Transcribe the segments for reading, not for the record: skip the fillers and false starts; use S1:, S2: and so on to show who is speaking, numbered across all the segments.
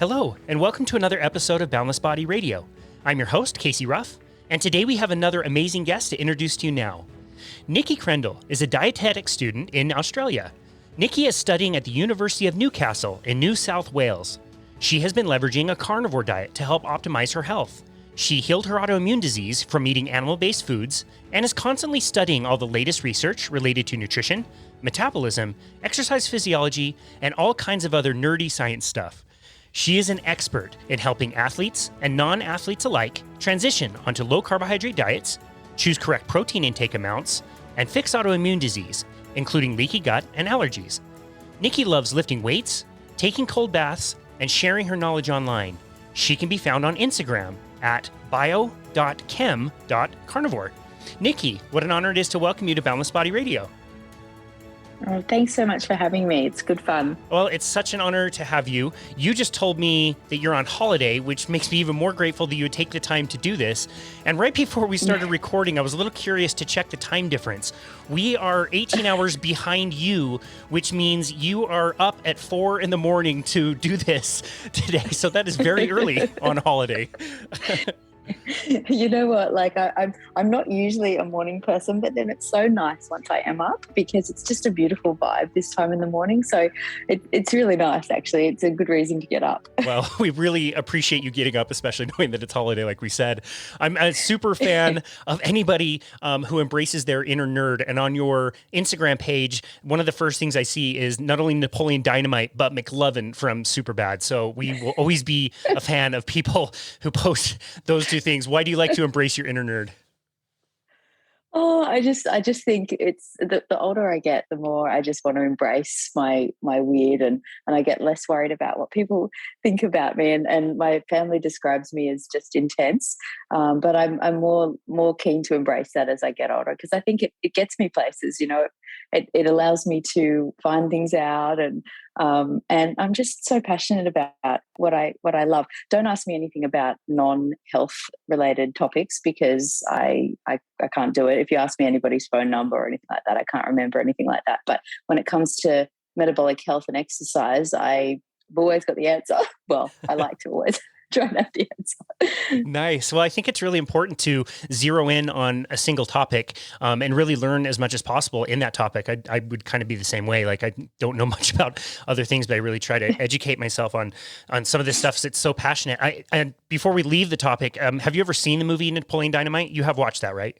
S1: Hello, and welcome to another episode of Boundless Body Radio. I'm your host, Casey Ruff, and today we have another amazing guest to introduce to you now. Nikki Crendal is a dietetics student in Australia. Nikki is studying at the University of Newcastle in New South Wales. She has been leveraging a carnivore diet to help optimize her health. She healed her autoimmune disease from eating animal-based foods and is constantly studying all the latest research related to nutrition, metabolism, exercise physiology, and all kinds of other nerdy science stuff. She is an expert in helping athletes and non-athletes alike transition onto low-carbohydrate diets, choose correct protein intake amounts, and fix autoimmune disease, including leaky gut and allergies. Nikki loves lifting weights, taking cold baths, and sharing her knowledge online. She can be found on Instagram at bio.chem.carnivore. Nikki, what an honor it is to welcome you to Boundless Body Radio.
S2: Oh, thanks so much for having me. It's good fun.
S1: Well, it's such an honor to have you. You just told me that you're on holiday, which makes me even more grateful that you would take the time to do this. And right before we started recording, I was a little curious to check the time difference. We are 18 hours behind you, which means you are up at 4 a.m. to do this today. So that is very early on holiday.
S2: You know what? Like I'm not usually a morning person, but then it's so nice once I am up because it's just a beautiful vibe this time in the morning. So it's really nice, actually. It's a good reason to get up.
S1: Well, we really appreciate you getting up, especially knowing that it's holiday, like we said. I'm a super fan of anybody who embraces their inner nerd. And on your Instagram page, one of the first things I see is not only Napoleon Dynamite, but McLovin from Superbad. So we will always be a fan of people who post those two things. Why do you like to embrace your inner nerd?
S2: Oh, I just think it's the older I get, the more I just want to embrace my weird and I get less worried about what people think about me. And my family describes me as just intense. But I'm more keen to embrace that as I get older because I think it gets me places, you know, it allows me to find things out and I'm just so passionate about what I love. Don't ask me anything about non-health related topics because I can't do it. If you ask me anybody's phone number or anything like that, I can't remember anything like that. But when it comes to metabolic health and exercise, I've always got the answer. Well, I like to always try and have the answer.
S1: Nice. Well, I think it's really important to zero in on a single topic and really learn as much as possible in that topic. I would kind of be the same way. Like I don't know much about other things, but I really try to educate myself on some of this stuff that's so passionate. And before we leave the topic, have you ever seen the movie Napoleon Dynamite? You have watched that, right?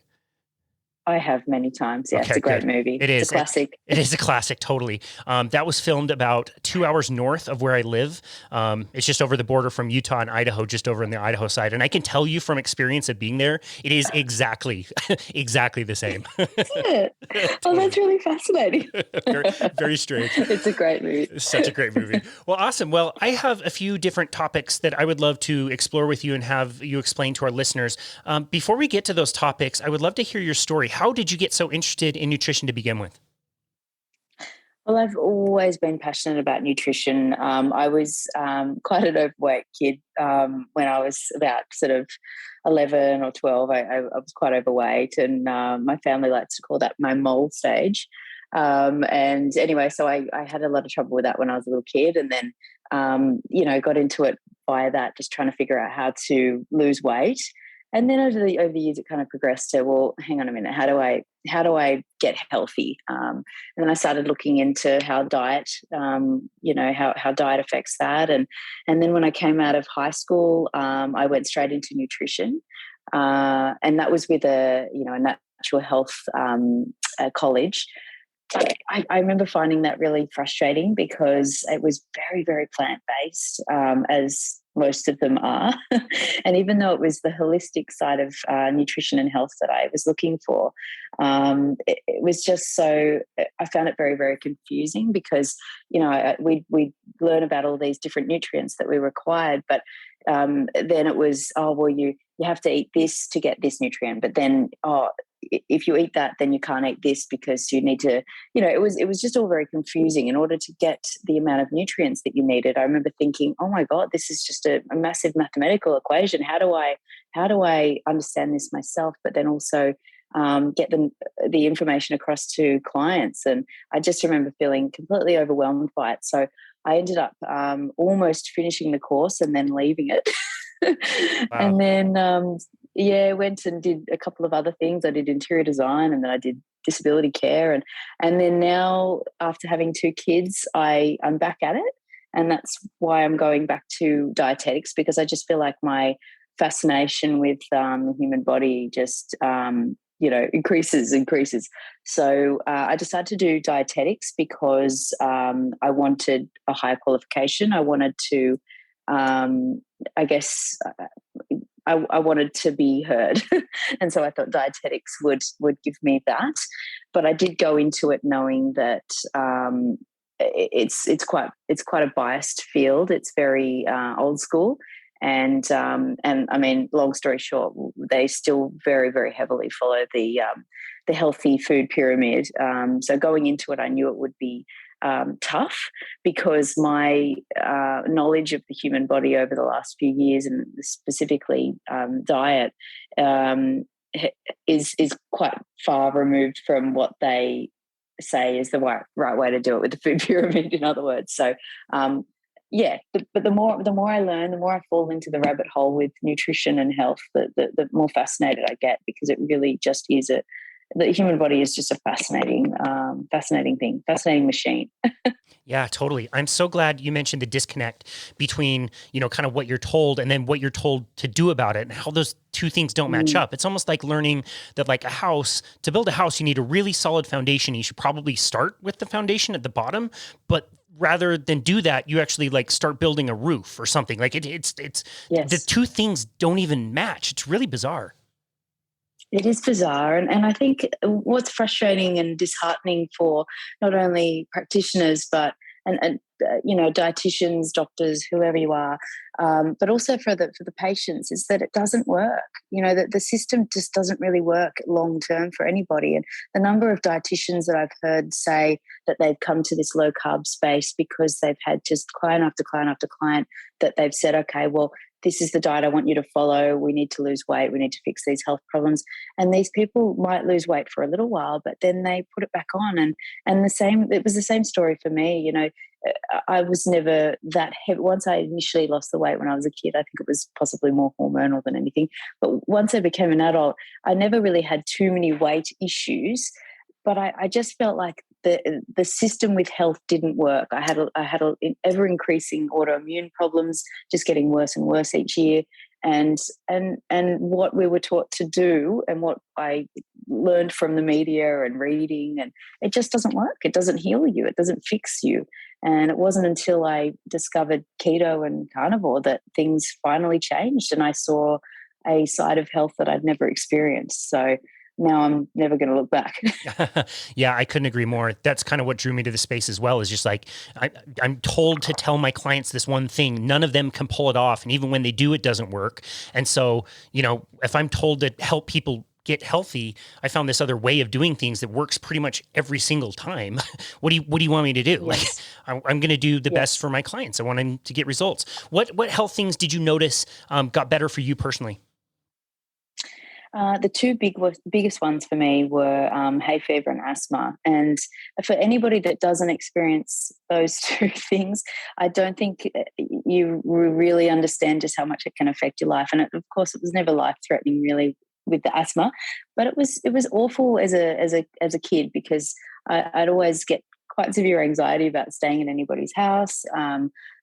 S2: I have many times. Yeah, okay, it's a great movie.
S1: It is.
S2: It's a classic.
S1: It is a classic, totally. That was filmed about 2 hours north of where I live. It's just over the border from Utah and Idaho, just over on the Idaho side. And I can tell you from experience of being there, it is exactly the same.
S2: That's it. Oh, that's really fascinating.
S1: very, very strange.
S2: It's a great movie.
S1: It's such a great movie. Well, awesome. Well, I have a few different topics that I would love to explore with you and have you explain to our listeners. Before we get to those topics, I would love to hear your story. How did you get so interested in nutrition to begin with?
S2: Well, I've always been passionate about nutrition. I was quite an overweight kid when I was about sort of 11 or 12. I was quite overweight and my family likes to call that my mole stage. And anyway, so I had a lot of trouble with that when I was a little kid and then, got into it via that, just trying to figure out how to lose weight. And then over the years, it kind of progressed to, well, hang on a minute, how do I get healthy? And then I started looking into how diet, how diet affects that. And then when I came out of high school, I went straight into nutrition. And that was with a natural health college. I remember finding that really frustrating because it was very, very plant-based, as most of them are. And even though it was the holistic side of nutrition and health that I was looking for, it was just so, I found it very, very confusing because, we'd learn about all these different nutrients that we required, but then it was, you have to eat this to get this nutrient, but then, if you eat that, then you can't eat this because you need to, it was just all very confusing. In order to get the amount of nutrients that you needed, I remember thinking, oh my God, this is just a massive mathematical equation. How do I understand this myself, but then also get the information across to clients? And I just remember feeling completely overwhelmed by it. So I ended up almost finishing the course and then leaving it.
S1: Wow.
S2: And then, went and did a couple of other things. I did interior design, and then I did disability care. And then now, after having 2 kids, I'm back at it. And that's why I'm going back to dietetics, because I just feel like my fascination with the human body just, increases. So I decided to do dietetics because I wanted a higher qualification. I wanted to, I guess, I wanted to be heard, and so I thought dietetics would give me that. But I did go into it knowing that it's quite a biased field. It's very old school, and I mean, long story short, they still very, very heavily follow the healthy food pyramid. So going into it, I knew it would be tough, because my knowledge of the human body over the last few years, and specifically diet, is quite far removed from what they say is the right way to do it with the food pyramid, in other words. So but the more I learn, the more I fall into the rabbit hole with nutrition and health, the more fascinated I get, because it really just is the human body is just a fascinating thing, fascinating machine.
S1: Yeah, totally. I'm so glad you mentioned the disconnect between, kind of what you're told and then what you're told to do about it, and how those two things don't match up. It's almost like learning that, like, to build a house, you need a really solid foundation. You should probably start with the foundation at the bottom, but rather than do that, you actually start building a roof or something. Like it's
S2: Yes.
S1: The two things don't even match. It's really bizarre.
S2: It is bizarre. And I think what's frustrating and disheartening for not only practitioners, but dietitians, doctors, whoever you are, but also for the patients, is that it doesn't work. That the system just doesn't really work long term for anybody. And the number of dietitians that I've heard say that they've come to this low carb space because they've had just client after client after client that they've said, okay, well, this is the diet I want you to follow. We need to lose weight. We need to fix these health problems. And these people might lose weight for a little while, but then they put it back on. And it was the same story for me. I was never that heavy. Once I initially lost the weight when I was a kid, I think it was possibly more hormonal than anything. But once I became an adult, I never really had too many weight issues. But I just felt like the system with health didn't work. I had an ever increasing autoimmune problems, just getting worse and worse each year. And what we were taught to do, and what I learned from the media and reading, and it just doesn't work. It doesn't heal you. It doesn't fix you. And it wasn't until I discovered keto and carnivore that things finally changed, and I saw a side of health that I'd never experienced. So now I'm never going to look back.
S1: Yeah, I couldn't agree more. That's kind of what drew me to the space as well, is just like, I'm told to tell my clients this one thing. None of them can pull it off. And even when they do, it doesn't work. And so, if I'm told to help people get healthy, I found this other way of doing things that works pretty much every single time. What do you want me to do?
S2: Yes.
S1: Like, I'm going to do the best for my clients. I want them to get results. What health things did you notice got better for you personally?
S2: The two biggest ones for me were hay fever and asthma. And for anybody that doesn't experience those two things, I don't think you really understand just how much it can affect your life. And of course, it was never life-threatening, really, with the asthma, but it was awful as a kid, because I'd always get quite severe anxiety about staying in anybody's house.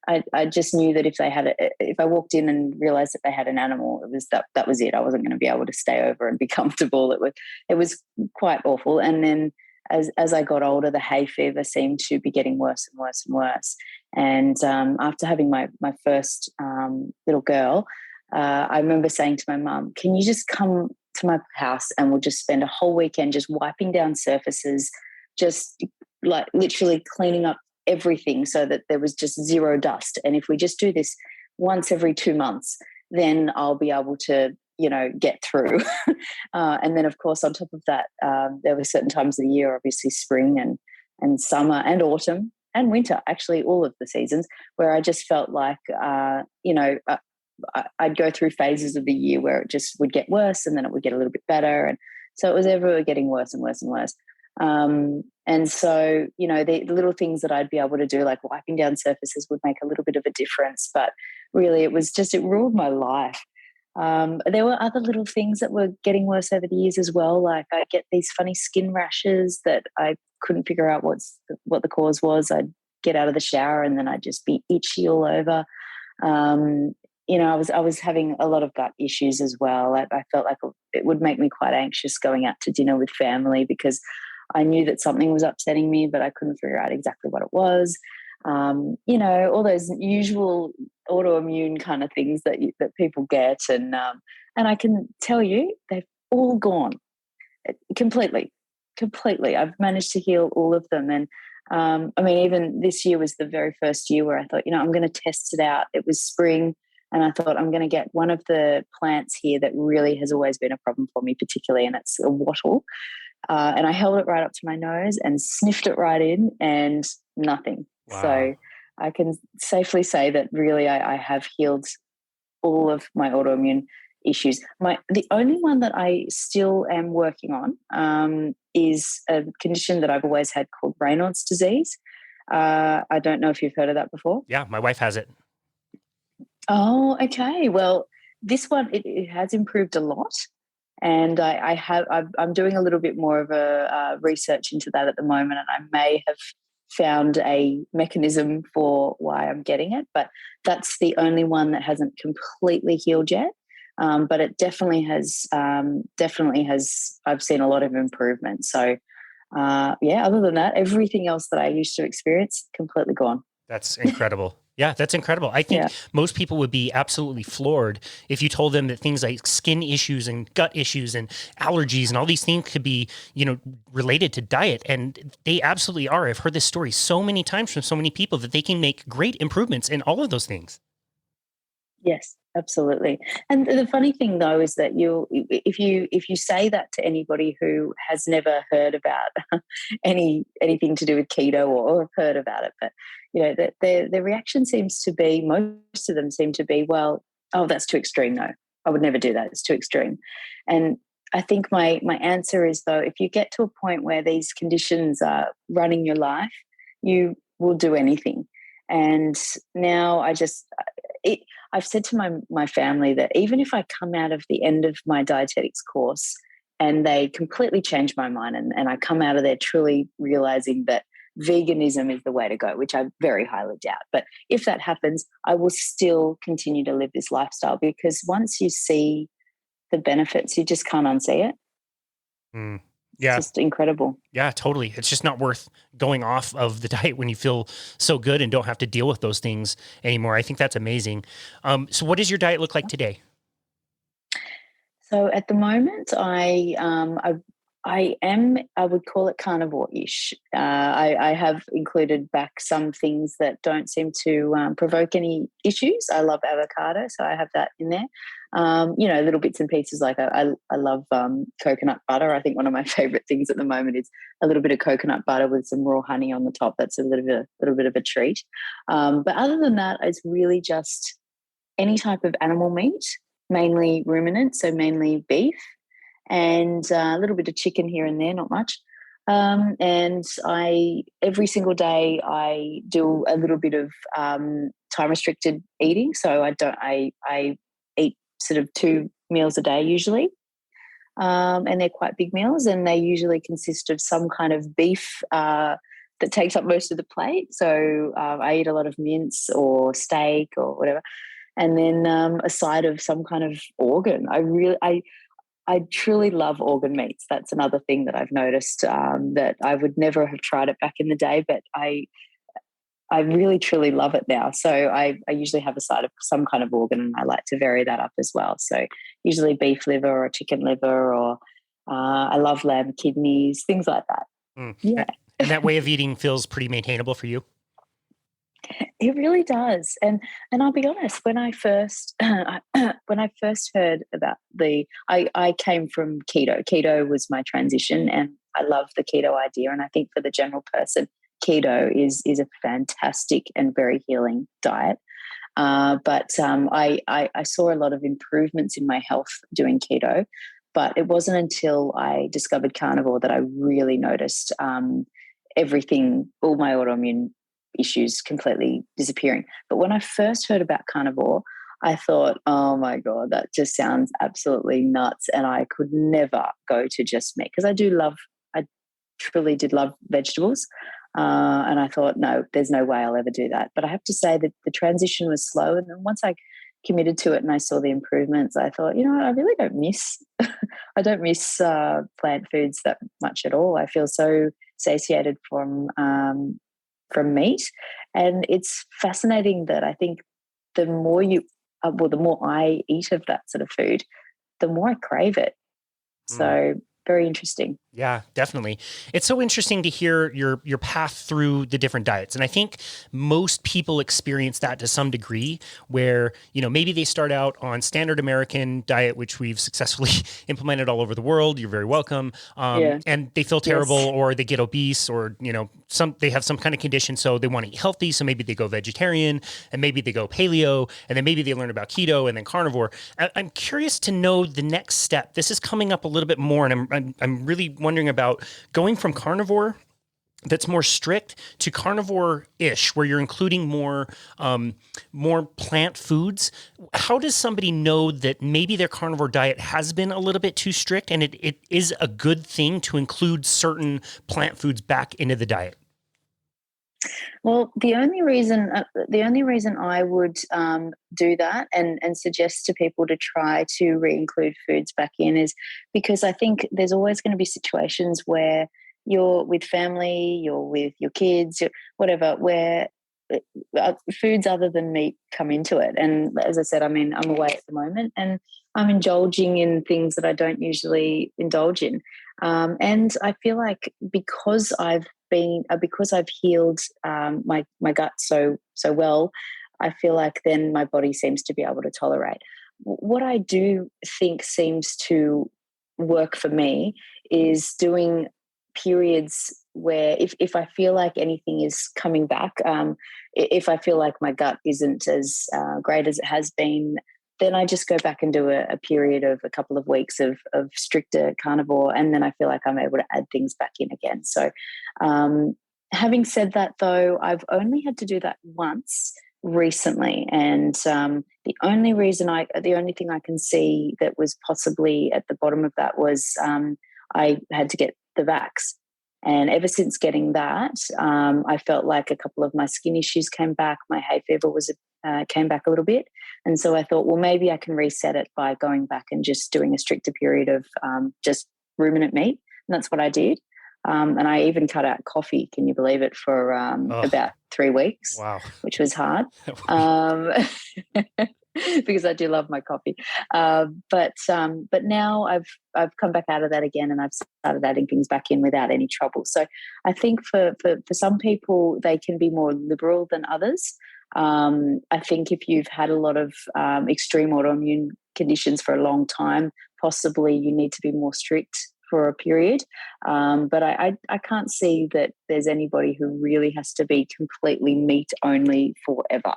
S2: I just knew that if I walked in and realized that they had an animal, it was that was it. I wasn't going to be able to stay over and be comfortable. It was quite awful. And then as I got older, the hay fever seemed to be getting worse and worse and worse. And after having my first little girl, I remember saying to my mum, "Can you just come to my house and we'll just spend a whole weekend just wiping down surfaces, just like literally cleaning up everything so that there was just zero dust. And if we just do this once every 2 months, then I'll be able to, get through." And then, of course, on top of that, there were certain times of the year, obviously spring and summer and autumn and winter, actually all of the seasons, where I just felt like, I'd go through phases of the year where it just would get worse, and then it would get a little bit better. And so it was ever getting worse and worse and worse. And so, the little things that I'd be able to do, like wiping down surfaces, would make a little bit of a difference. But really, it ruled my life. There were other little things that were getting worse over the years as well. Like I get these funny skin rashes that I couldn't figure out what the cause was. I'd get out of the shower and then I'd just be itchy all over. I was having a lot of gut issues as well. I felt like it would make me quite anxious going out to dinner with family because I knew that something was upsetting me, but I couldn't figure out exactly what it was. All those usual autoimmune kind of things that people get, and I can tell you they've all gone completely. I've managed to heal all of them, and even this year was the very first year where I thought, I'm going to test it out. It was spring, and I thought I'm going to get one of the plants here that really has always been a problem for me, particularly, and it's a wattle. And I held it right up to my nose and sniffed it right in, and nothing.
S1: Wow.
S2: So I can safely say that really I have healed all of my autoimmune issues. The only one that I still am working on is a condition that I've always had called Raynaud's disease. I don't know if you've heard of that before.
S1: Yeah, my wife has it.
S2: Oh, okay. Well, this one, it has improved a lot. And I'm doing a little bit more of a research into that at the moment, and I may have found a mechanism for why I'm getting it, but that's the only one that hasn't completely healed yet. But it definitely has. I've seen a lot of improvement. So, other than that, everything else that I used to experience, completely gone.
S1: That's incredible. Yeah, that's incredible. I think most people would be absolutely floored if you told them that things like skin issues and gut issues and allergies and all these things could be, related to diet. And they absolutely are. I've heard this story so many times from so many people that they can make great improvements in all of those things.
S2: Yes, absolutely. And the funny thing though is that if you say that to anybody who has never heard about anything to do with keto or have heard about it, but that their reaction seems to be, most of them seem to be, well, oh, that's too extreme. No, I would never do that. It's too extreme. And I think my answer is, though, if you get to a point where these conditions are running your life, you will do anything. And now I've said to my family that even if I come out of the end of my dietetics course and they completely change my mind and I come out of there truly realizing that veganism is the way to go, which I very highly doubt. But if that happens, I will still continue to live this lifestyle, because once you see the benefits, you just can't unsee it.
S1: Yeah.
S2: It's just incredible.
S1: Yeah, totally. It's just not worth going off of the diet when you feel so good and don't have to deal with those things anymore. I think that's amazing. So what does your diet look like today?
S2: So at the moment, I would call it carnivore-ish. I have included back some things that don't seem to provoke any issues. I love avocado, so I have that in there. Little bits and pieces, like I love coconut butter. I think one of my favorite things at the moment is a little bit of coconut butter with some raw honey on the top. That's a little bit of a treat. But other than that, it's really just any type of animal meat, mainly ruminant, so mainly beef, and a little bit of chicken here and there, not much. And every single day I do a little bit of time restricted eating. So I eat sort of 2 meals a day usually. And they're quite big meals, and they usually consist of some kind of beef that takes up most of the plate. So I eat a lot of mince or steak or whatever. And then a side of some kind of organ. I truly love organ meats. That's another thing that I've noticed, that I would never have tried it back in the day, but I really truly love it now. So I usually have a side of some kind of organ, and I like to vary that up as well. So usually beef liver or chicken liver, or I love lamb kidneys, things like that. Yeah.
S1: And that way of eating feels pretty maintainable for you?
S2: It really does. And I'll be honest, when I first heard about I came from keto. Keto was my transition, and I love the keto idea. And I think for the general person, keto is a fantastic and very healing diet. But I saw a lot of improvements in my health doing keto. But it wasn't until I discovered carnivore that I really noticed everything, all my autoimmune issues completely disappearing. But when I first heard about carnivore, I thought, oh my God, that just sounds absolutely nuts. And I could never go to just meat because I truly did love vegetables. And I thought, no, there's no way I'll ever do that. But I have to say that the transition was slow. And then once I committed to it and I saw the improvements, I thought, you know what, I really don't miss, I don't miss plant foods that much at all. I feel so satiated from meat. And it's fascinating that I think the more the more I eat of that sort of food, the more I crave it. So very interesting.
S1: Yeah, definitely. It's so interesting to hear your path through the different diets. And I think most people experience that to some degree where, maybe they start out on standard American diet, which we've successfully implemented all over the world. You're very welcome. And they feel terrible or they get obese or, they have some kind of condition. So they want to eat healthy. So maybe they go vegetarian and maybe they go paleo and then maybe they learn about keto and then carnivore. I'm curious to know the next step. This is coming up a little bit more and I'm really wondering about going from carnivore that's more strict to carnivore-ish, where you're including more plant foods. How does somebody know that maybe their carnivore diet has been a little bit too strict and it is a good thing to include certain plant foods back into the diet?
S2: Well, the only reason I would do that and suggest to people to try to re-include foods back in is because I think there's always going to be situations where you're with family, you're with your kids, whatever, where foods other than meat come into it. And as I said, I'm away at the moment and I'm indulging in things that I don't usually indulge in. And I feel like because I've healed my gut so well, I feel like then my body seems to be able to tolerate. What I do think seems to work for me is doing periods where if I feel like anything is coming back, if I feel like my gut isn't as great as it has been, then I just go back and do a period of a couple of weeks of stricter carnivore, and then I feel like I'm able to add things back in again. So having said that, though, I've only had to do that once recently, and the only thing I can see that was possibly at the bottom of that was I had to get the vax. And ever since getting that, I felt like a couple of my skin issues came back. My hay fever came back a little bit. And so I thought, well, maybe I can reset it by going back and just doing a stricter period of just ruminant meat. And that's what I did. And I even cut out coffee, can you believe it, for about 3 weeks.
S1: Wow.
S2: Which was hard. Because I do love my coffee. But now I've come back out of that again and I've started adding things back in without any trouble. So I think for some people, they can be more liberal than others. I think if you've had a lot of extreme autoimmune conditions for a long time, possibly you need to be more strict for a period. But I can't see that there's anybody who really has to be completely meat only forever.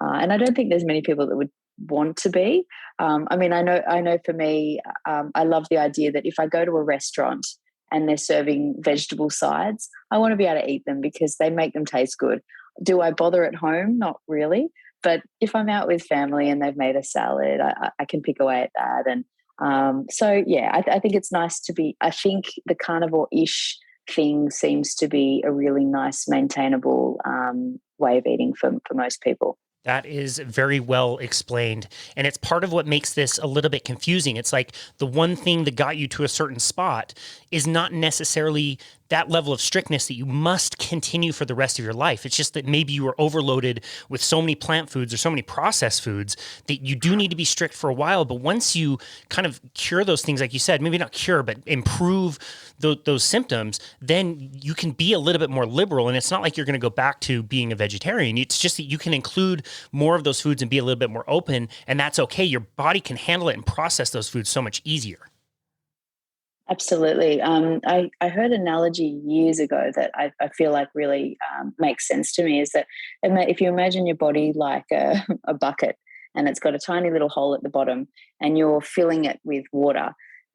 S2: And I don't think there's many people that would want to be. I know for me, I love the idea that if I go to a restaurant and they're serving vegetable sides, I want to be able to eat them because they make them taste good. Do I bother at home? Not really. But if I'm out with family and they've made a salad, I can pick away at that. And I think it's nice to be, I think the carnivore-ish thing seems to be a really nice, maintainable way of eating for most people.
S1: That is very well explained. And it's part of what makes this a little bit confusing. It's like the one thing that got you to a certain spot is not necessarily that level of strictness that you must continue for the rest of your life. It's just that maybe you were overloaded with so many plant foods or so many processed foods that you do need to be strict for a while. But once you kind of cure those things, like you said, maybe not cure, but improve those symptoms, then you can be a little bit more liberal. And it's not like you're going to go back to being a vegetarian. It's just that you can include more of those foods and be a little bit more open. And that's okay. Your body can handle it and process those foods so much easier.
S2: Absolutely. I heard an analogy years ago that I feel like really makes sense to me is that if you imagine your body like a bucket and it's got a tiny little hole at the bottom and you're filling it with water,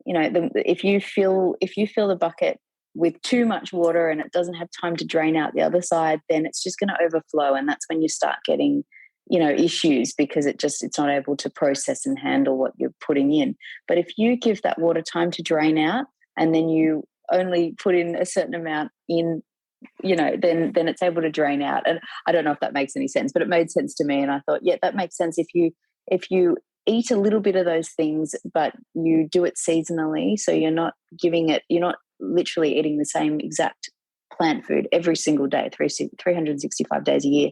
S2: if you fill the bucket with too much water and it doesn't have time to drain out the other side, then it's just going to overflow, and that's when you start getting issues, because it's not able to process and handle what you're putting in. But if you give that water time to drain out, and then you only put in a certain amount in, then it's able to drain out. And I don't know if that makes any sense, but it made sense to me, and I thought, yeah, that makes sense. If you eat a little bit of those things, but you do it seasonally, so you're not literally eating the same exact plant food every single day, 365 days a year,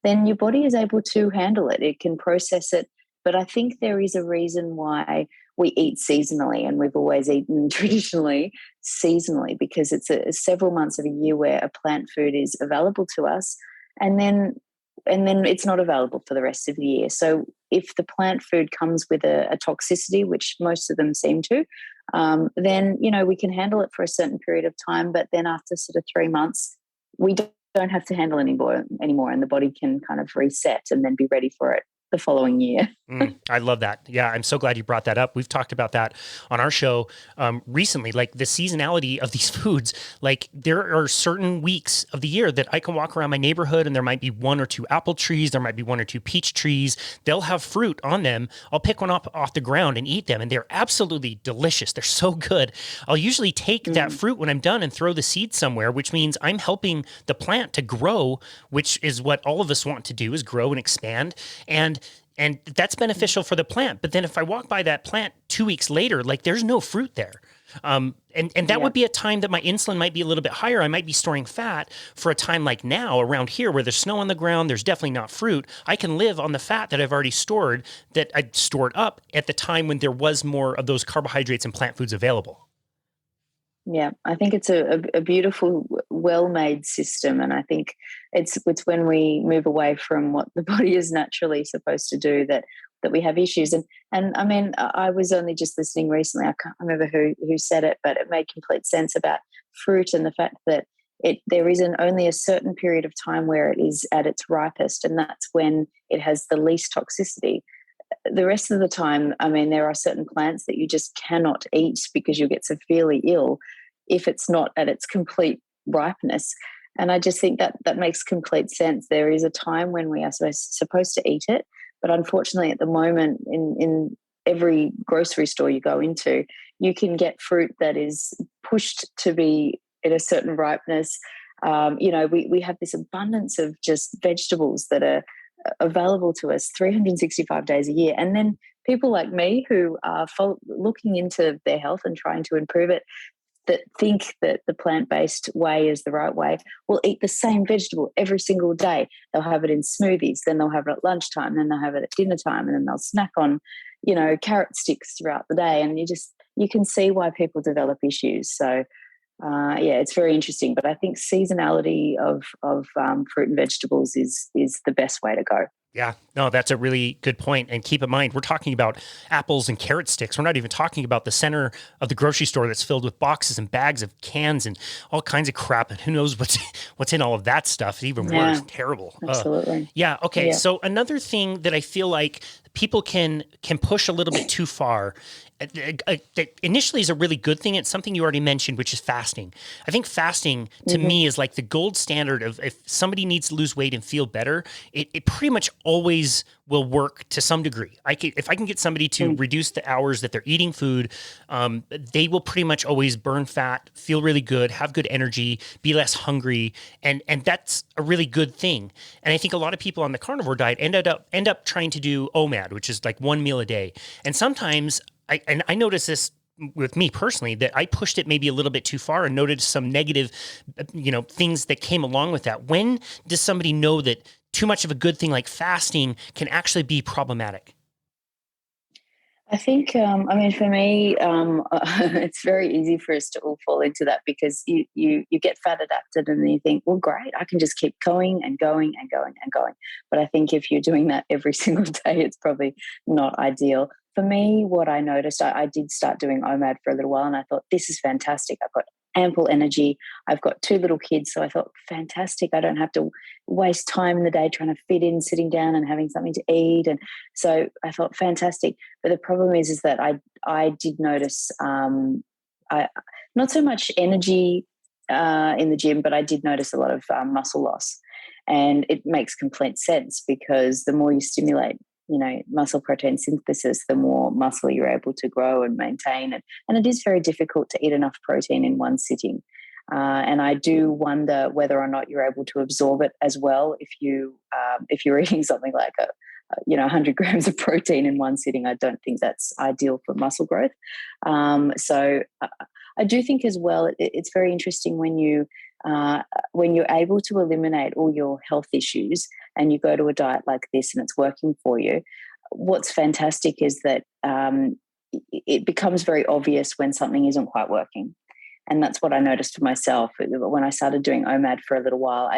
S2: then your body is able to handle it. It can process it. But I think there is a reason why we eat seasonally, and we've always eaten traditionally seasonally, because it's several months of a year where a plant food is available to us, and then it's not available for the rest of the year. So if the plant food comes with a toxicity, which most of them seem to, then we can handle it for a certain period of time, but then after sort of 3 months, we don't have to handle anymore, and the body can kind of reset and then be ready for it the following year.
S1: I love that. Yeah, I'm so glad you brought that up. We've talked about that on our show recently, like the seasonality of these foods. Like there are certain weeks of the year that I can walk around my neighborhood and there might be 1 or 2 apple trees, there might be 1 or 2 peach trees. They'll have fruit on them. I'll pick one up off the ground and eat them, and they're absolutely delicious. They're so good. I'll usually take that fruit when I'm done and throw the seed somewhere, which means I'm helping the plant to grow, which is what all of us want to do, is grow and expand. And that's beneficial for the plant. But then if I walk by that plant 2 weeks later, like there's no fruit there. And that would be a time that my insulin might be a little bit higher. I might be storing fat for a time like now around here where there's snow on the ground. There's definitely not fruit. I can live on the fat that I've already stored, that I stored up at the time when there was more of those carbohydrates and plant foods available.
S2: Yeah, I think it's a beautiful, well-made system, and I think it's when we move away from what the body is naturally supposed to do that we have issues. And I mean, I was only just listening recently. I can't remember who said it, but it made complete sense about fruit and the fact that there is only a certain period of time where it is at its ripest, and that's when it has the least toxicity. The rest of the time, I mean, there are certain plants that you just cannot eat because you'll get severely ill if it's not at its complete ripeness. And I just think that makes complete sense. There is a time when we are supposed to eat it, but unfortunately at the moment in every grocery store you go into, you can get fruit that is pushed to be at a certain ripeness. We have this abundance of just vegetables that are available to us 365 days a year. And then people like me who are looking into their health and trying to improve it, that think that the plant-based way is the right way, will eat the same vegetable every single day. They'll have it in smoothies, then they'll have it at lunchtime, then they'll have it at dinner time, and then they'll snack on, carrot sticks throughout the day. And you can see why people develop issues. So it's very interesting. But I think seasonality of fruit and vegetables is the best way to go.
S1: Yeah, no, that's a really good point. And keep in mind, we're talking about apples and carrot sticks. We're not even talking about the center of the grocery store that's filled with boxes and bags of cans and all kinds of crap. And who knows what's in all of that stuff. It's even worse, terrible.
S2: Absolutely.
S1: Okay. Yeah. So another thing that I feel like people can push a little bit too far, that initially is a really good thing. It's something you already mentioned, which is fasting. I think fasting to me is like the gold standard of if somebody needs to lose weight and feel better, it pretty much always will work to some degree. If I can get somebody to reduce the hours that they're eating food, they will pretty much always burn fat, feel really good, have good energy, be less hungry. And that's a really good thing. And I think a lot of people on the carnivore diet end up trying to do OMAD, which is like 1 meal a day. And sometimes I noticed this with me personally, that I pushed it maybe a little bit too far and noted some negative, things that came along with that. When does somebody know that too much of a good thing like fasting can actually be problematic?
S2: I think, for me, it's very easy for us to all fall into that, because you get fat adapted and then you think, well, great, I can just keep going and going and going and going. But I think if you're doing that every single day, it's probably not ideal. For me, what I noticed, I did start doing OMAD for a little while, and I thought, this is fantastic. I've got ample energy. I've got 2 little kids, so I thought, fantastic. I don't have to waste time in the day trying to fit in, sitting down and having something to eat. And so I thought, fantastic. But the problem is that I did notice not so much energy in the gym, but I did notice a lot of muscle loss. And it makes complete sense, because the more you stimulate, muscle protein synthesis, the more muscle you're able to grow and maintain. And it is very difficult to eat enough protein in one sitting. And I do wonder whether or not you're able to absorb it as well if you're eating something like 100 grams of protein in one sitting. I don't think that's ideal for muscle growth. So I do think as well it's very interesting when you're able to eliminate all your health issues and you go to a diet like this and it's working for you. What's fantastic is that it becomes very obvious when something isn't quite working. And that's what I noticed for myself when I started doing OMAD for a little while.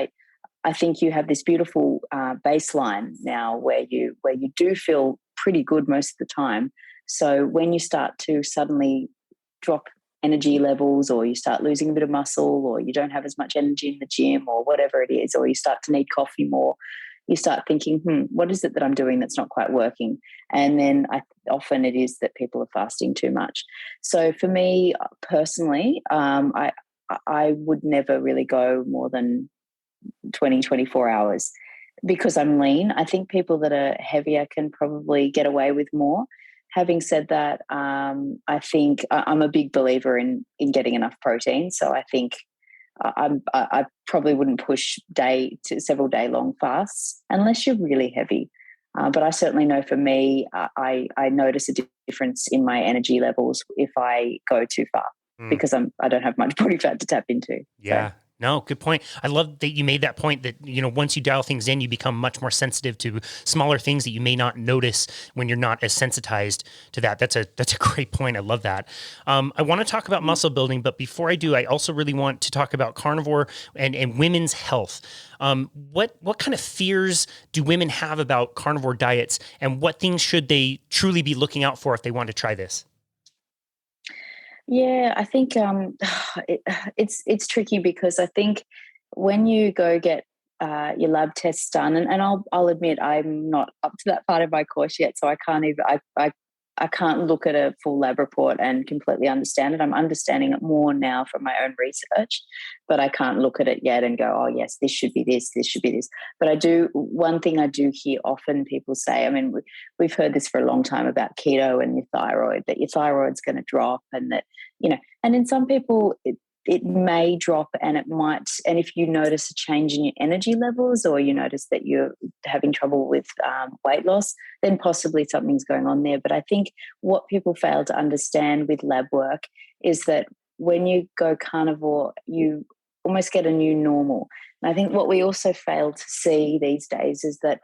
S2: I think you have this beautiful baseline now where you do feel pretty good most of the time. So when you start to suddenly drop energy levels, or you start losing a bit of muscle, or you don't have as much energy in the gym, or whatever it is, or you start to need coffee more, you start thinking, what is it that I'm doing that's not quite working? And then often it is that people are fasting too much. So for me personally, I would never really go more than 20, 24 hours because I'm lean. I think people that are heavier can probably get away with more. Having said that, I think I'm a big believer in getting enough protein. So I think I probably wouldn't push several day long fasts unless you're really heavy. But I certainly know for me, I notice a difference in my energy levels if I go too far because I don't have much body fat to tap into.
S1: Yeah.
S2: So.
S1: No, good point. I love that you made that point that, once you dial things in, you become much more sensitive to smaller things that you may not notice when you're not as sensitized to that. That's a great point. I love that. I want to talk about muscle building, but before I do, I also really want to talk about carnivore and women's health. What kind of fears do women have about carnivore diets, and what things should they truly be looking out for if they want to try this?
S2: Yeah, I think it's tricky because I think when you go get your lab tests done, and I'll admit I'm not up to that part of my course yet, so I can't even I can't look at a full lab report and completely understand it. I'm understanding it more now from my own research, but I can't look at it yet and go, oh yes, this should be this should be this. But one thing I do hear often people say, I mean, we've heard this for a long time about keto and your thyroid, that your thyroid's going to drop, and that, and in some people it may drop, and it might, and if you notice a change in your energy levels, or you notice that you're having trouble with weight loss, then possibly something's going on there. But I think what people fail to understand with lab work is that when you go carnivore, you almost get a new normal. And I think what we also fail to see these days is that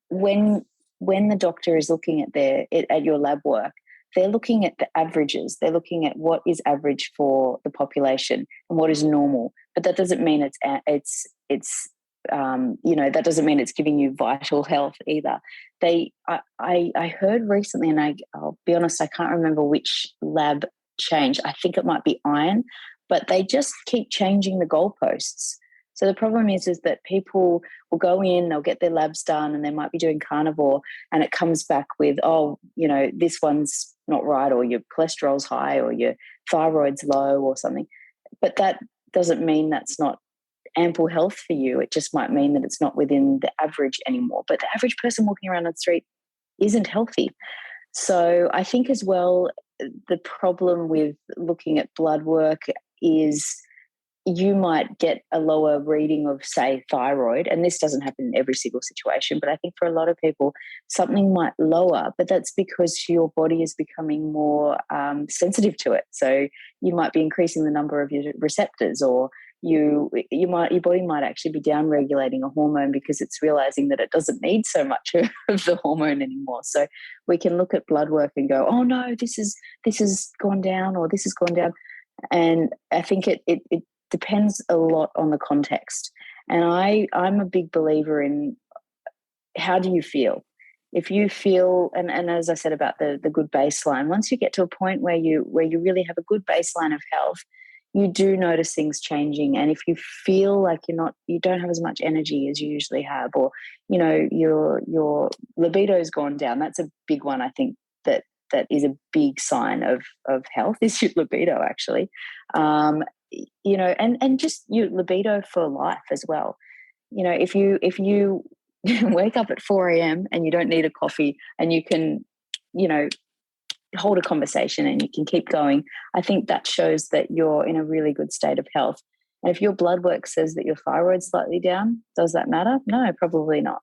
S2: when the doctor is looking at your lab work, they're looking at the averages. They're looking at what is average for the population and what is normal. But that doesn't mean that doesn't mean it's giving you vital health either. I heard recently, and I'll be honest, I can't remember which lab changed. I think it might be iron, but they just keep changing the goalposts. So the problem is that people will go in, they'll get their labs done, and they might be doing carnivore, and it comes back with, this one's not right, or your cholesterol's high, or your thyroid's low, or something. But that doesn't mean that's not ample health for you. It just might mean that it's not within the average anymore. But the average person walking around on the street isn't healthy. So I think as well, the problem with looking at blood work is you might get a lower reading of, say, thyroid, and this doesn't happen in every single situation, but I think for a lot of people, something might lower, but that's because your body is becoming more sensitive to it. So you might be increasing the number of your receptors, or your body might actually be down-regulating a hormone because it's realizing that it doesn't need so much of the hormone anymore. So we can look at blood work and go, oh no, this has gone down, or this has gone down. And I think it depends a lot on the context. And I'm a big believer in, how do you feel? If you feel, and as I said about the good baseline, once you get to a point where you really have a good baseline of health, you do notice things changing. And if you feel like you don't have as much energy as you usually have, or, your libido's gone down, that's a big one. I think that is a big sign of health, is your libido, actually. And just your libido for life as well. If you wake up at 4 a.m. and you don't need a coffee, and you can, hold a conversation and you can keep going, I think that shows that you're in a really good state of health. And if your blood work says that your thyroid's slightly down, does that matter? No, probably not.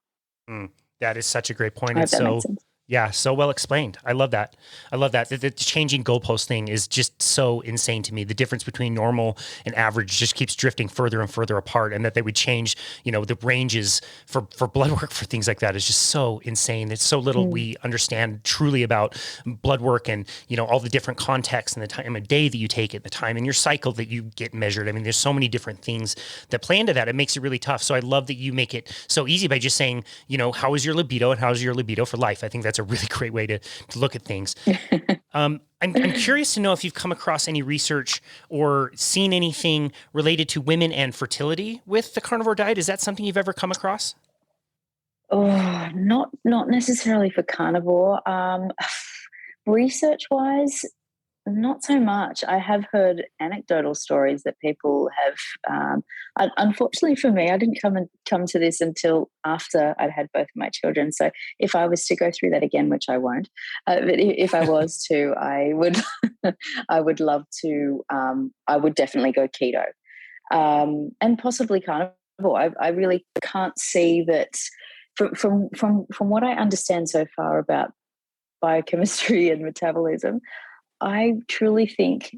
S1: That is such a great point.
S2: I
S1: And
S2: hope that makes sense.
S1: yeah, so well explained. I love that. The changing goalpost thing is just so insane to me. The difference between normal and average just keeps drifting further and further apart, and that they would change, the ranges for blood work for things like that is just so insane. It's so little we understand truly about blood work, and, all the different contexts and the time of day that you take it, the time in your cycle that you get measured. I mean, there's so many different things that play into that. It makes it really tough. So I love that you make it so easy by just saying, how is your libido and how is your libido for life? I think that's a really great way to look at things. I'm curious to know if you've come across any research or seen anything related to women and fertility with the carnivore diet. Is that something you've ever come across?
S2: Oh, not necessarily for carnivore. Research wise, not so much. I have heard anecdotal stories that people have. Unfortunately for me, I didn't come to this until after I'd had both of my children. So if I was to go through that again, which I won't, but if I was to, I would. I would love to. I would definitely go keto, and possibly carnivore. I really can't see that from what I understand so far about biochemistry and metabolism. I truly think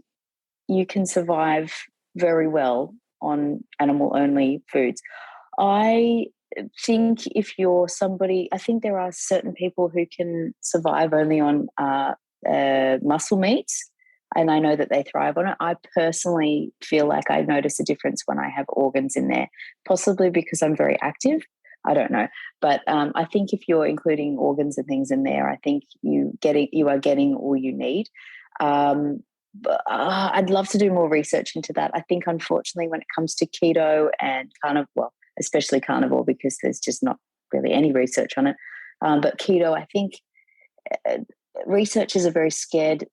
S2: you can survive very well on animal-only foods. I think if you're somebody, I think there are certain people who can survive only on muscle meats, and I know that they thrive on it. I personally feel like I notice a difference when I have organs in there, possibly because I'm very active. I don't know. But I think if you're including organs and things in there, I think you are getting all you need. But I'd love to do more research into that. I think, unfortunately, when it comes to keto and especially carnivore, because there's just not really any research on it. But keto, I think researchers are very scared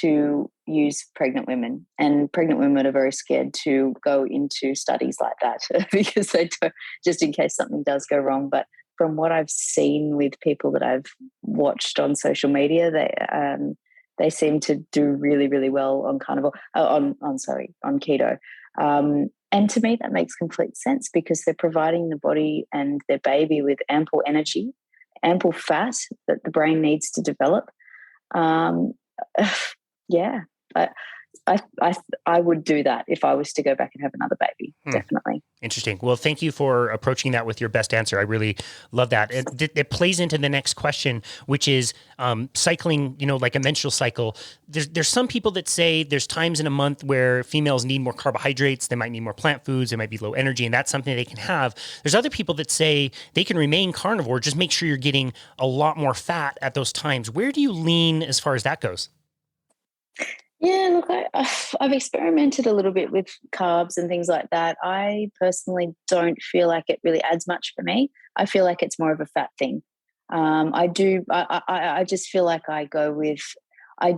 S2: to use pregnant women, and pregnant women are very scared to go into studies like that because they don't, just in case something does go wrong. But from what I've seen with people that I've watched on social media, they seem to do really, really well on carnivore, on keto. And to me, that makes complete sense because they're providing the body and their baby with ample energy, ample fat that the brain needs to develop. Yeah, I would do that if I was to go back and have another baby, definitely.
S1: Interesting. Well, thank you for approaching that with your best answer. I really love that. It plays into the next question, which is cycling, like a menstrual cycle. There's some people that say there's times in a month where females need more carbohydrates. They might need more plant foods. They might be low energy, and that's something they can have. There's other people that say they can remain carnivore. Just make sure you're getting a lot more fat at those times. Where do you lean as far as that goes?
S2: Yeah, look, I've experimented a little bit with carbs and things like that. I personally don't feel like it really adds much for me. I feel like it's more of a fat thing. I just feel like I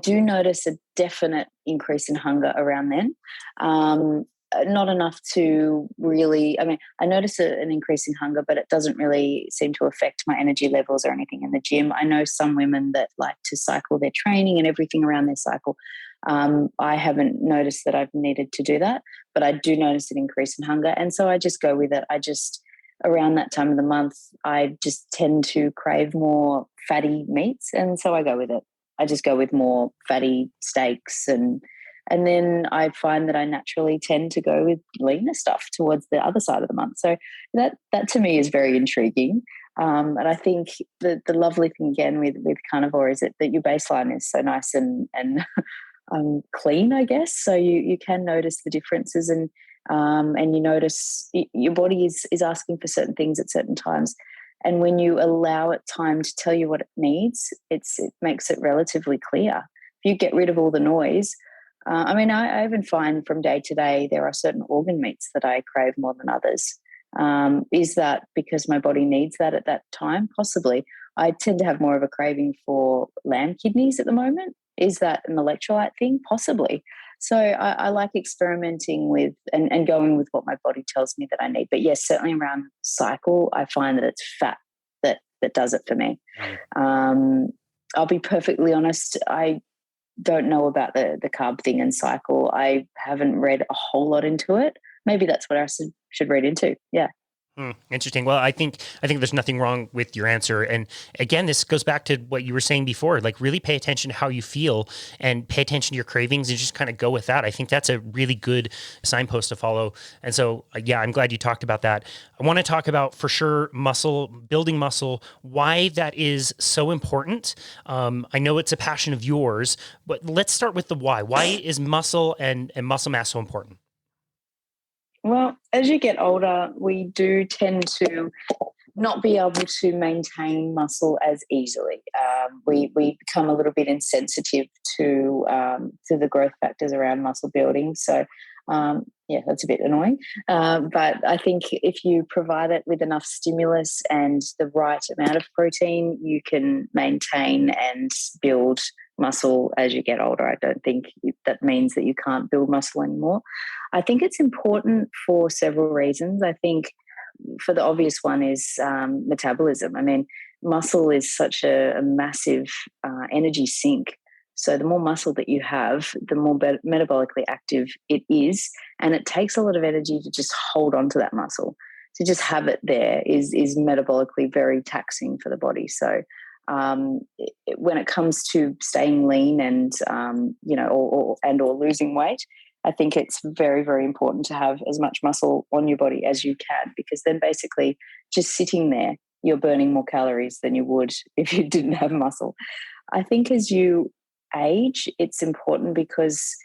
S2: do notice a definite increase in hunger around then. Not enough to really, I notice an increase in hunger, but it doesn't really seem to affect my energy levels or anything in the gym. I know some women that like to cycle their training and everything around their cycle. I haven't noticed that I've needed to do that, but I do notice an increase in hunger. And so I just go with it. Around that time of the month, I just tend to crave more fatty meats. And so I go with it. I just go with more fatty steaks and then I find that I naturally tend to go with leaner stuff towards the other side of the month. So that to me is very intriguing. And I think the lovely thing again with carnivore is that your baseline is so nice and clean, I guess. So you can notice the differences and you notice your body is asking for certain things at certain times. And when you allow it time to tell you what it needs, it makes it relatively clear. If you get rid of all the noise, I even find from day to day there are certain organ meats that I crave more than others. Is that because my body needs that at that time? Possibly. I tend to have more of a craving for lamb kidneys at the moment. Is that an electrolyte thing? Possibly. So I like experimenting with and going with what my body tells me that I need. But yes, certainly around cycle, I find that it's fat that does it for me. I'll be perfectly honest. I don't know about the carb thing and cycle. I haven't read a whole lot into it. Maybe that's what I should read into. Yeah.
S1: Interesting. Well, I think there's nothing wrong with your answer. And again, this goes back to what you were saying before, like really pay attention to how you feel and pay attention to your cravings and just kind of go with that. I think that's a really good signpost to follow. And so, yeah, I'm glad you talked about that. I want to talk about for sure building muscle, why that is so important. I know it's a passion of yours, but let's start with the why. Why is muscle and muscle mass so important?
S2: Well, as you get older, we do tend to not be able to maintain muscle as easily. We become a little bit insensitive to the growth factors around muscle building. So, yeah, that's a bit annoying. But I think if you provide it with enough stimulus and the right amount of protein, you can maintain and build muscle as you get older. I don't think that means that you can't build muscle anymore. I think it's important for several reasons. I think for the obvious one is metabolism. I mean, muscle is such a massive energy sink. So the more muscle that you have, the more metabolically active it is, and it takes a lot of energy to just hold on to that muscle. To just have it there is metabolically very taxing for the body. So when it comes to staying lean and or losing weight, I think it's very, very important to have as much muscle on your body as you can, because then basically just sitting there, you're burning more calories than you would if you didn't have muscle. I think as you age, it's important because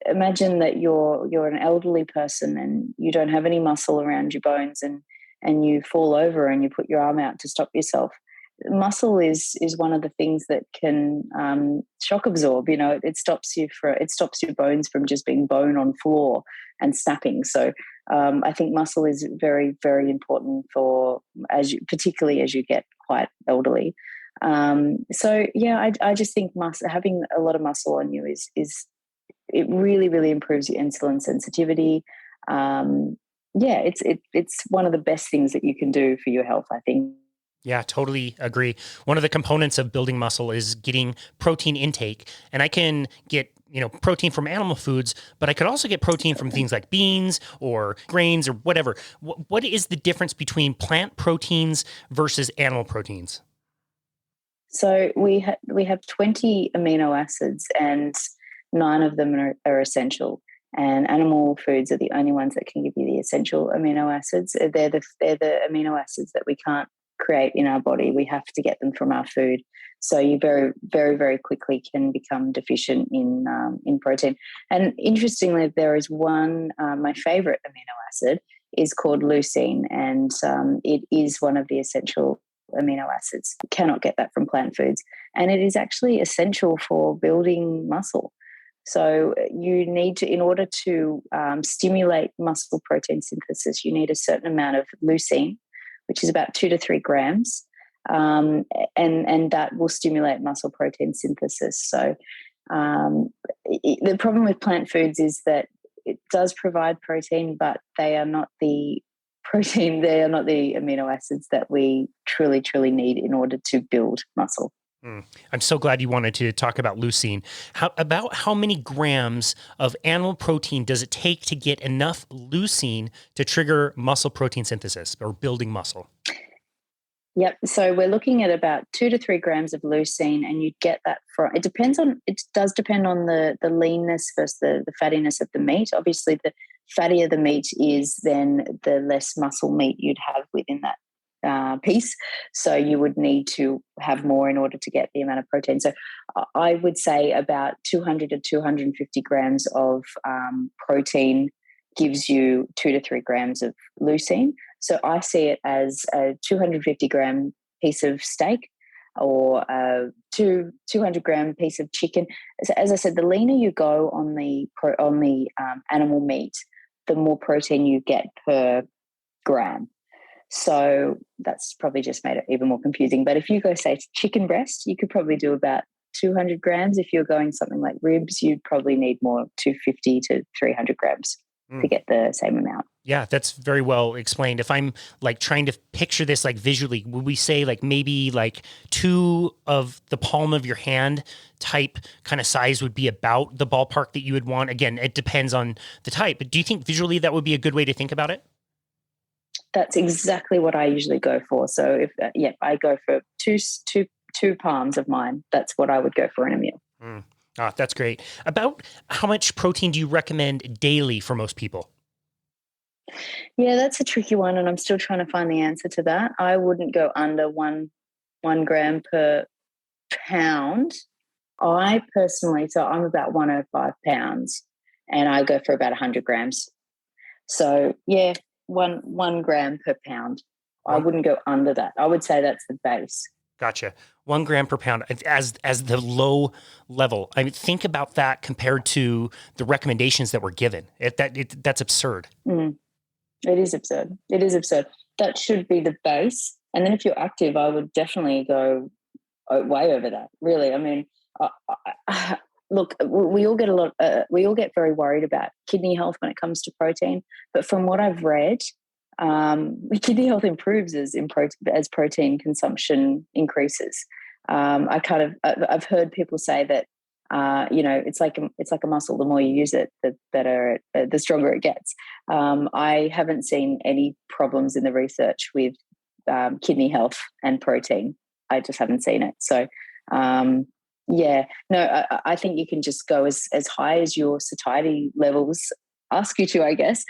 S2: imagine that you're an elderly person and you don't have any muscle around your bones and you fall over and you put your arm out to stop yourself. Muscle is one of the things that can shock absorb. It stops your bones from just being bone on floor and snapping. So I think muscle is very, very important particularly as you get quite elderly. So yeah, I just think having a lot of muscle on you is it really, really improves your insulin sensitivity. It's one of the best things that you can do for your health, I think.
S1: Yeah, totally agree. One of the components of building muscle is getting protein intake. And I can get, protein from animal foods, but I could also get protein from things like beans or grains or whatever. What is the difference between plant proteins versus animal proteins?
S2: So we have 20 amino acids and 9 of them are essential. And animal foods are the only ones that can give you the essential amino acids. They're the amino acids that we can't create in our body. We have to get them from our food. So you very, very, very quickly can become deficient in protein. And interestingly, there is one, my favorite amino acid is called leucine, and it is one of the essential amino acids. You cannot get that from plant foods. And it is actually essential for building muscle. So you need to, in order to stimulate muscle protein synthesis, you need a certain amount of leucine, which is about 2 to 3 grams, and that will stimulate muscle protein synthesis. So the problem with plant foods is that it does provide protein, but they are not the amino acids that we truly, truly need in order to build muscle.
S1: I'm so glad you wanted to talk about leucine. How many grams of animal protein does it take to get enough leucine to trigger muscle protein synthesis or building muscle?
S2: Yep. So we're looking at about 2 to 3 grams of leucine, and you get that from. It does depend on the leanness versus the fattiness of the meat. Obviously, the fattier the meat is, then the less muscle meat you'd have within that piece. So you would need to have more in order to get the amount of protein. So I would say about 200 to 250 grams of protein gives you 2 to 3 grams of leucine. So I see it as a 250 gram piece of steak. or 200 gram piece of chicken. So as I said, the leaner you go on the animal meat, the more protein you get per gram. So that's probably just made it even more confusing. But if you go, say, to chicken breast, you could probably do about 200 grams. If you're going something like ribs, you'd probably need more, 250 to 300 grams to get the same amount.
S1: Yeah, that's very well explained. If I'm like trying to picture this like visually, would we say like maybe like 2 of the palm of your hand type kind of size would be about the ballpark that you would want? Again, it depends on the type, but do you think visually that would be a good way to think about it?
S2: That's exactly what I usually go for. So if I go for two palms of mine. That's what I would go for in a meal.
S1: That's great. About how much protein do you recommend daily for most people?
S2: Yeah, that's a tricky one, and I'm still trying to find the answer to that. I wouldn't go under one gram per pound. I personally, so I'm about 105 pounds, and I go for about 100 grams. So yeah, one gram per pound. I wouldn't go under that. I would say that's the base.
S1: Gotcha. 1 gram per pound as the low level. I mean, think about that compared to the recommendations that were given. That's absurd.
S2: It is absurd. It is absurd. That should be the base. And then if you're active, I would definitely go way over that. Really, I mean, look, we all get very worried about kidney health when it comes to protein. But from what I've read, kidney health improves as protein consumption increases. I've heard people say that it's like a muscle. The more you use it, the better, the stronger it gets. I haven't seen any problems in the research with kidney health and protein. I just haven't seen it. So I think you can just go as high as your satiety levels ask you to, I guess.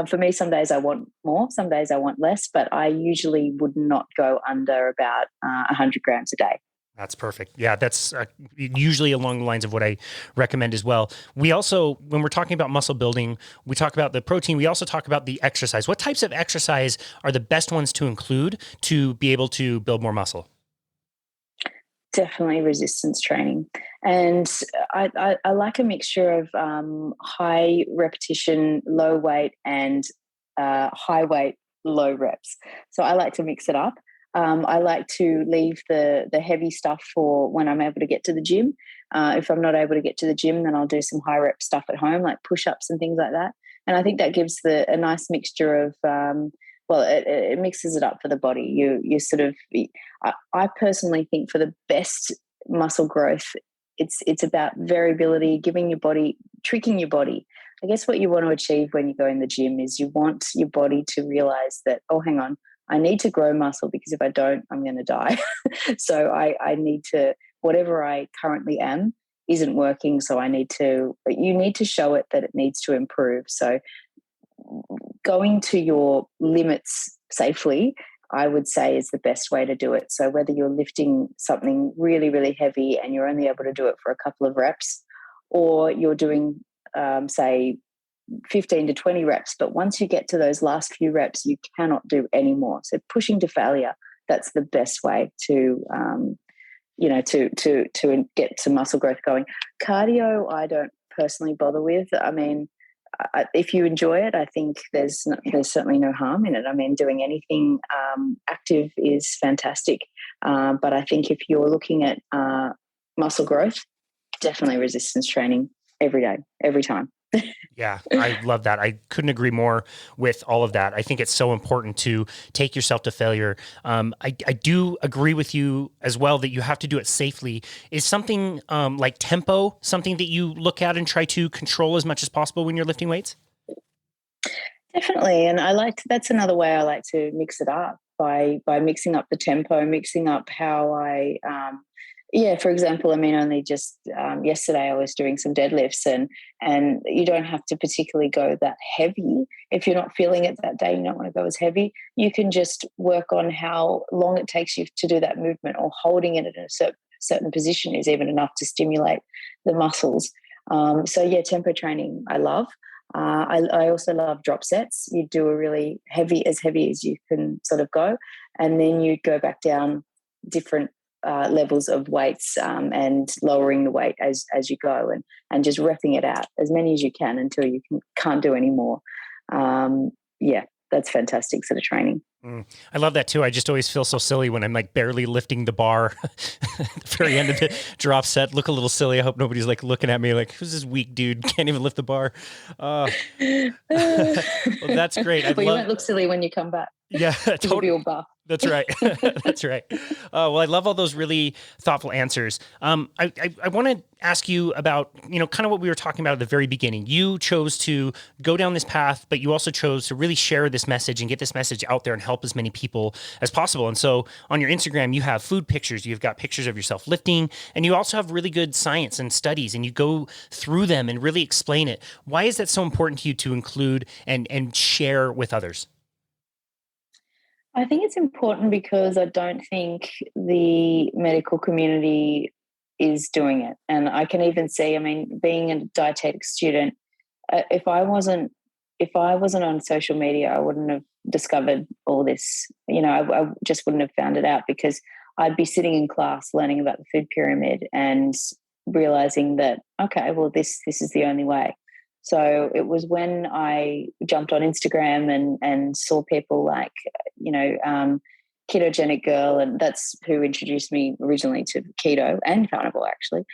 S2: For me, some days I want more, some days I want less, but I usually would not go under about 100 grams a day.
S1: That's perfect. Yeah, that's usually along the lines of what I recommend as well. We also, when we're talking about muscle building, we talk about the protein. We also talk about the exercise. What types of exercise are the best ones to include to be able to build more muscle?
S2: Definitely resistance training. And I like a mixture of high repetition, low weight, and high weight, low reps. So I like to mix it up. I like to leave the heavy stuff for when I'm able to get to the gym. If I'm not able to get to the gym, then I'll do some high rep stuff at home, like push-ups and things like that. And I think that gives a nice mixture of it mixes it up for the body. You sort of, I personally think for the best muscle growth, it's about variability, tricking your body. I guess what you want to achieve when you go in the gym is you want your body to realize that, oh, hang on, I need to grow muscle because if I don't, I'm going to die. So I need to, whatever I currently am isn't working. So you need to show it that it needs to improve. So going to your limits safely, I would say, is the best way to do it. So whether you're lifting something really, really heavy and you're only able to do it for a couple of reps, or you're doing, say, 15 to 20 reps, but once you get to those last few reps, you cannot do any more. So pushing to failure, that's the best way to get some muscle growth going. Cardio, I don't personally bother with. I mean, if you enjoy it, I think there's certainly no harm in it. I mean, doing anything active is fantastic. But I think if you're looking at muscle growth, definitely resistance training every day, every time.
S1: Yeah, I love that. I couldn't agree more with all of that. I think it's so important to take yourself to failure. I do agree with you as well that you have to do it safely. Is something like tempo something that you look at and try to control as much as possible when you're lifting weights?
S2: Definitely. And that's another way I like to mix it up by mixing up the tempo, mixing up how for example, I mean, only just yesterday I was doing some deadlifts and you don't have to particularly go that heavy. If you're not feeling it that day, you don't want to go as heavy. You can just work on how long it takes you to do that movement, or holding it in a certain position is even enough to stimulate the muscles. Tempo training I love. I also love drop sets. You do a really as heavy as you can sort of go, and then you go back down different levels of weights and lowering the weight as you go, and just repping it out as many as you can until you can't do any more. Yeah, that's fantastic sort of training.
S1: I love that too. I just always feel so silly when I'm like barely lifting the bar at the very end of the drop set. Look a little silly. I hope nobody's like looking at me like, who's this weak dude? Can't even lift the bar. Well, that's great.
S2: You won't look silly when you come back.
S1: Yeah, totally.
S2: You'll be all buff.
S1: That's right. That's right. Well, I love all those really thoughtful answers. I want to ask you about, kind of what we were talking about at the very beginning. You chose to go down this path, but you also chose to really share this message and get this message out there and help as many people as possible. And so on your Instagram, you have food pictures, you've got pictures of yourself lifting, and you also have really good science and studies, and you go through them and really explain it. Why is that so important to you to include and share with others?
S2: I think it's important because I don't think the medical community is doing it. And I can even see, being a dietetics student, if I wasn't on social media, I wouldn't have discovered all this. I just wouldn't have found it out, because I'd be sitting in class learning about the food pyramid and realizing that, okay, well, this is the only way. So it was when I jumped on Instagram and saw people like, Ketogenic Girl, and that's who introduced me originally to keto and carnivore, actually.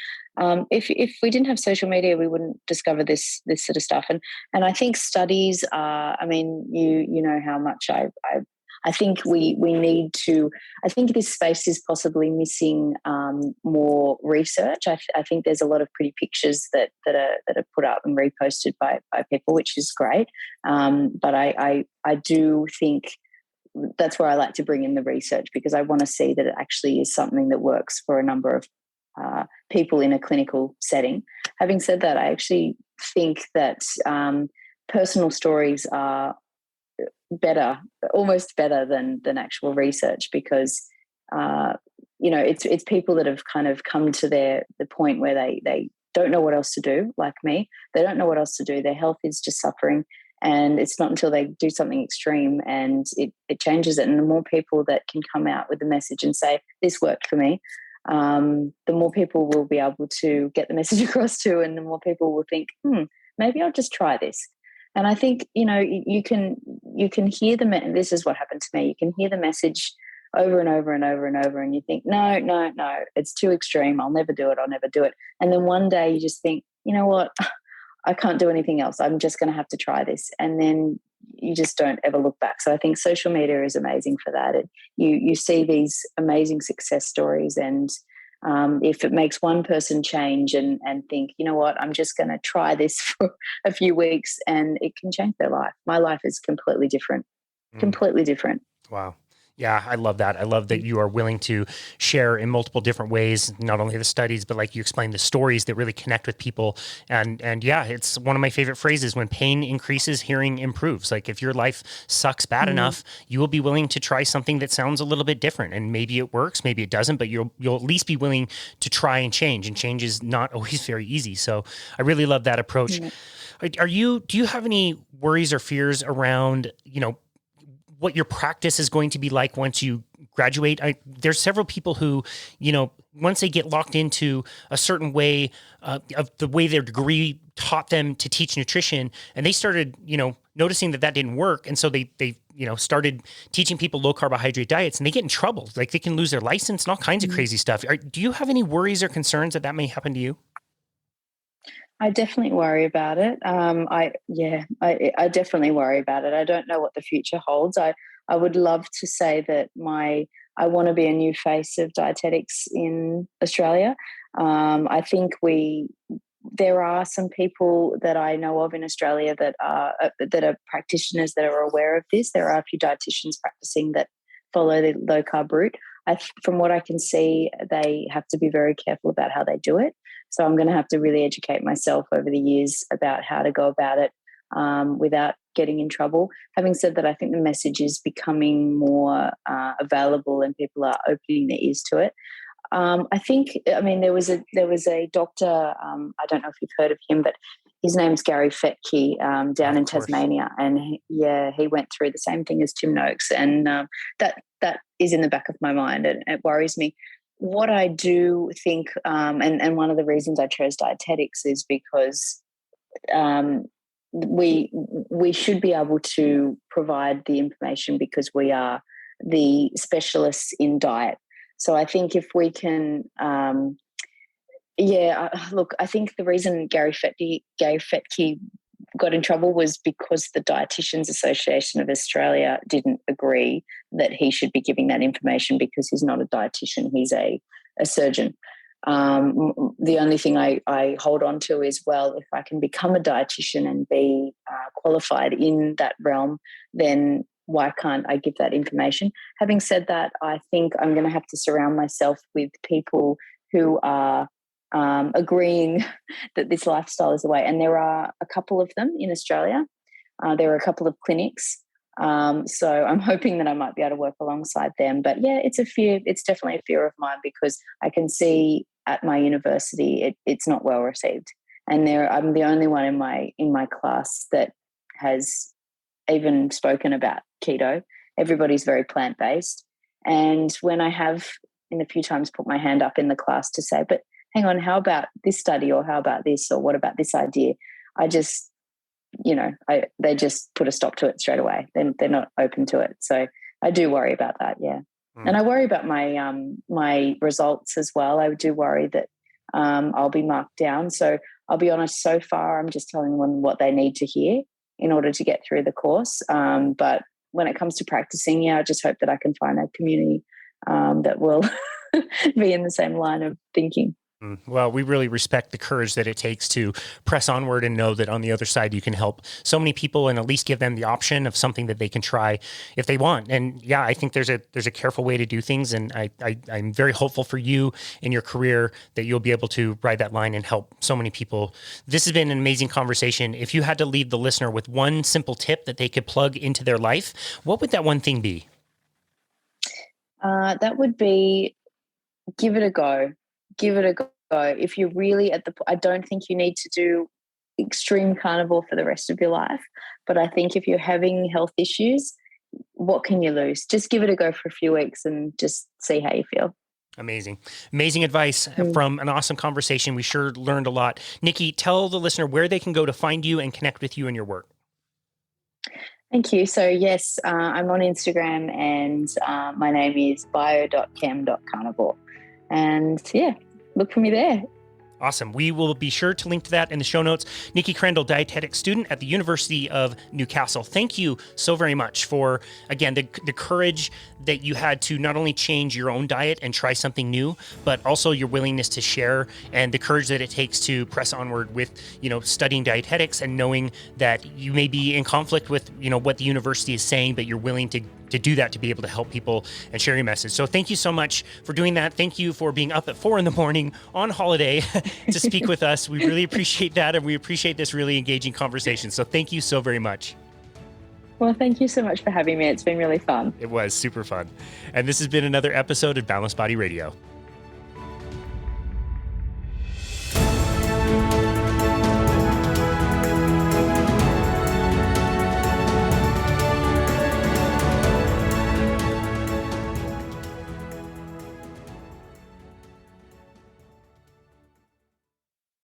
S2: If we didn't have social media, we wouldn't discover this sort of stuff. And I think studies are, you know how much I think we need to. I think this space is possibly missing more research. I think there's a lot of pretty pictures that are put up and reposted by people, which is great. But I do think that's where I like to bring in the research, because I want to see that it actually is something that works for a number of people in a clinical setting. Having said that, I actually think that personal stories are better, almost better than actual research, because it's people that have kind of come to the point where they don't know what else to do. Like me, they don't know what else to do. Their health is just suffering, and it's not until they do something extreme and it changes it. And the more people that can come out with the message and say, this worked for me, the more people will be able to get the message across to, and the more people will think, maybe I'll just try this. And I think, you can hear this is what happened to me. You can hear the message over and over and over and over, and you think, no, it's too extreme. I'll never do it. And then one day you just think, you know what? I can't do anything else. I'm just going to have to try this. And then you just don't ever look back. So I think social media is amazing for that. You see these amazing success stories, and if it makes one person change and think, you know what, I'm just going to try this for a few weeks, and it can change their life. My life is completely different.
S1: Wow. Yeah, I love that. I love that you are willing to share in multiple different ways, not only the studies, but like you explained, the stories that really connect with people. And yeah, it's one of my favorite phrases: when pain increases, hearing improves. Like if your life sucks bad enough, you will be willing to try something that sounds a little bit different. And maybe it works, maybe it doesn't, but you'll at least be willing to try and change. And change is not always very easy. So I really love that approach. Do you have any worries or fears around, what your practice is going to be like once you graduate? There's several people who, once they get locked into a certain way of the way their degree taught them to teach nutrition, and they started, noticing that didn't work. And so they started teaching people low carbohydrate diets, and they get in trouble. Like they can lose their license and all kinds of crazy stuff. Do you have any worries or concerns that may happen to you?
S2: I definitely worry about it. I definitely worry about it. I don't know what the future holds. I would love to say that I want to be a new face of dietetics in Australia. I think there are some people that I know of in Australia that are practitioners that are aware of this. There are a few dietitians practicing that follow the low carb route. From what I can see, they have to be very careful about how they do it. So I'm going to have to really educate myself over the years about how to go about it without getting in trouble. Having said that, I think the message is becoming more available, and people are opening their ears to it. I think, there was a doctor, I don't know if you've heard of him, but his name's Gary Fettke down in Tasmania. And he went through the same thing as Tim Noakes. And that is in the back of my mind, and it worries me. what I do think, and one of the reasons I chose dietetics is because we should be able to provide the information because we are the specialists in diet. So I think if we can, look, I think the reason Gary Fettke got in trouble was because the Dietitians Association of Australia didn't agree that he should be giving that information because he's not a dietitian, he's a surgeon. The only thing I hold on to is, well, if I can become a dietitian and be qualified in that realm, then why can't I give that information? Having said that, I think I'm going to have to surround myself with people who are agreeing that this lifestyle is the way. And there are a couple of them in Australia. There are a couple of clinics. So I'm hoping that I might be able to work alongside them. But yeah, it's a fear. It's definitely a fear of mine because I can see at my university it's not well received. And I'm the only one in my class that has even spoken about keto. Everybody's very plant-based. And when I have in a few times put my hand up in the class to say, but hang on, how about this study, or how about this, or what about this idea? I just, they just put a stop to it straight away. They're not open to it. So I do worry about that, yeah. And I worry about my results as well. I do worry that I'll be marked down. So I'll be honest, so far I'm just telling them what they need to hear in order to get through the course. But when it comes to practicing, I just hope that I can find a community that will be in the same line of thinking.
S1: Well, we really respect the courage that it takes to press onward and know that on the other side you can help so many people and at least give them the option of something that they can try if they want. And yeah, I think there's a careful way to do things, and I'm very hopeful for you in your career that you'll be able to ride that line and help so many people. This has been an amazing conversation. If you had to leave the listener with one simple tip that they could plug into their life, what would that one thing be?
S2: That would be give it a go. Give it a go. If you're really I don't think you need to do extreme carnivore for the rest of your life, but I think if you're having health issues, what can you lose? Just give it a go for a few weeks and just see how you feel.
S1: Amazing. Amazing advice from an awesome conversation. We sure learned a lot. Nikki, tell the listener where they can go to find you and connect with you and your work.
S2: Thank you. So yes, I'm on Instagram, and my name is bio.chem.carnivore. And yeah, look for me there.
S1: Awesome. We will be sure to link to that in the show notes. Nikki Crendal, dietetics student at the University of Newcastle. Thank you so very much for, again, the courage that you had to not only change your own diet and try something new, but also your willingness to share and the courage that it takes to press onward with, studying dietetics and knowing that you may be in conflict with, what the university is saying, but you're willing to do that, to be able to help people and share your message. So thank you so much for doing that. Thank you for being up at 4 a.m. on holiday to speak with us. We really appreciate that. And we appreciate this really engaging conversation. So thank you so very much.
S2: Well, thank you so much for having me. It's been really fun.
S1: It was super fun. And this has been another episode of Boundless Body Radio.